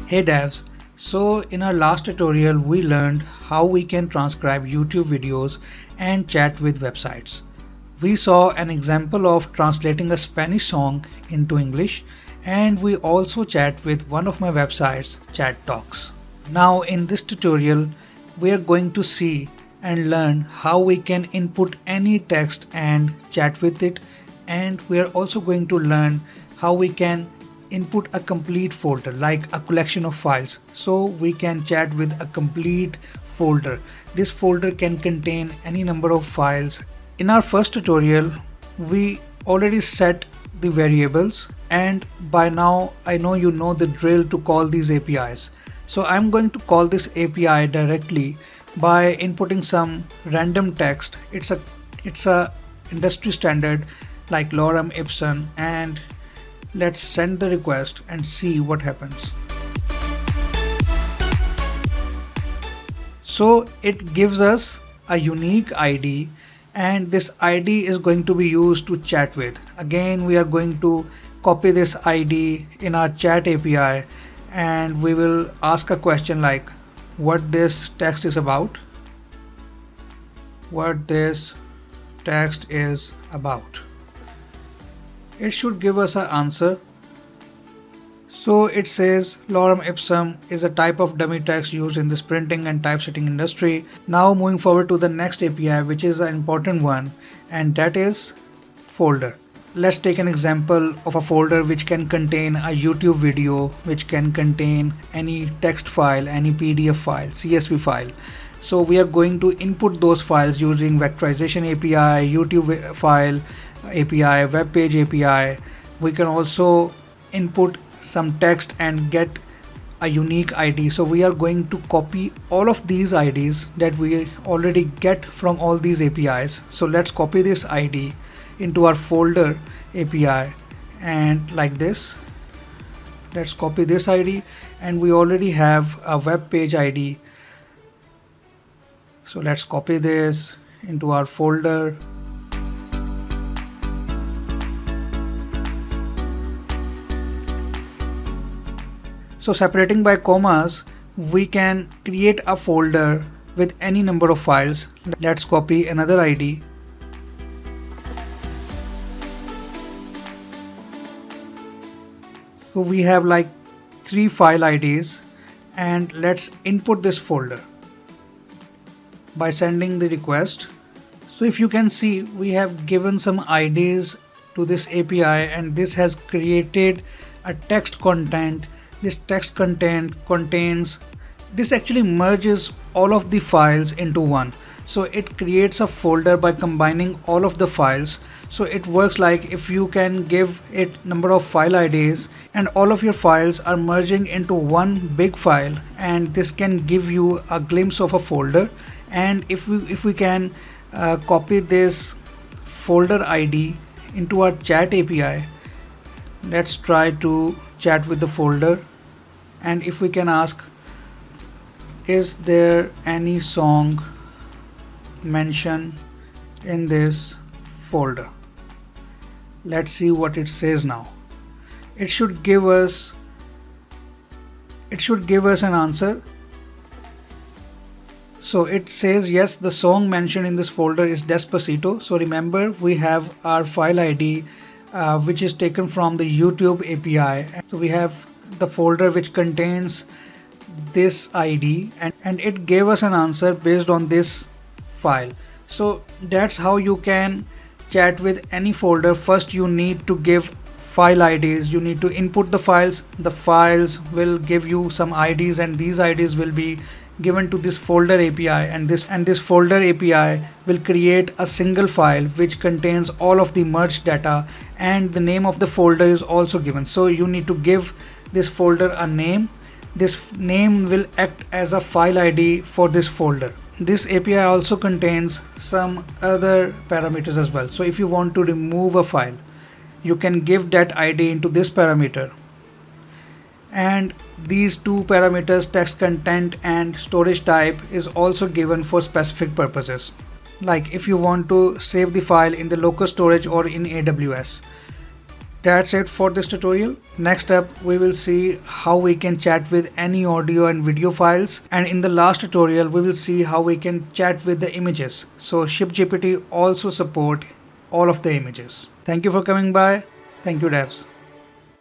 Hey devs, so in our last tutorial we learned how we can transcribe YouTube videos and chat with websites. We saw an example of translating a Spanish song into English, and we also chat with one of my websites, Chat Talks. Now in this tutorial we are going to see and learn how we can input any text and chat with it, and we are also going to learn how we can input a complete folder like a collection of files, so we can chat with a complete folder. This folder can contain any number of files. In our first tutorial we already set the variables, and by now I know you know the drill to call these APIs. So I'm going to call this API directly by inputting some random text. It's a industry standard like lorem ipsum, and let's send the request and see what happens. So it gives us a unique ID, and this ID is going to be used to chat with. Again, we are going to copy this ID in our chat API, and we will ask a question like what this text is about. What this text is about. It should give us an answer. So it says lorem ipsum is a type of dummy text used in this printing and typesetting industry. Now moving forward to the next API, which is an important one, and that is folder. Let's take an example of a folder which can contain a YouTube video, which can contain any text file, any PDF file, CSV file. So we are going to input those files using vectorization API, YouTube file API, web page API. We can also input some text and get a unique ID. So we are going to copy all of these IDs that we already get from all these APIs. So let's copy this ID into our folder API, and like this. Let's copy this ID, and we already have a web page ID. So let's copy this into our folder. So separating by commas, we can create a folder with any number of files. Let's copy another ID. So we have like 3 file IDs, and let's input this folder by sending the request. So if you can see, we have given some IDs to this API, and this has created a text content. This text content contains, this actually merges all of the files into one. So it creates a folder by combining all of the files. So it works like if you can give it number of file IDs, and all of your files are merging into one big file, and this can give you a glimpse of a folder. And if we can copy this folder ID into our chat API, let's try to chat with the folder, and if we can ask, is there any song mentioned in this folder? Let's see what it says now. It should give us an answer. So it says yes, the song mentioned in this folder is Despacito. So remember, we have our file ID which is taken from the YouTube API. So we have the folder which contains this ID, and it gave us an answer based on this file. So that's how you can chat with any folder. First you need to give file IDs, you need to input the files will give you some IDs, and these IDs will be given to this folder API, and this folder API will create a single file which contains all of the merged data, and the name of the folder is also given. So you need to give this folder a name. This name will act as a file ID for this folder. This API also contains some other parameters as well. So if you want to remove a file, you can give that ID into this parameter, and these two parameters, text content and storage type, is also given for specific purposes. Like if you want to save the file in the local storage or in AWS, That's it for this tutorial. Next up, we will see how we can chat with any audio and video files. And in the last tutorial, we will see how we can chat with the images. So ShipGPT also support all of the images. Thank you for coming by. Thank you, devs.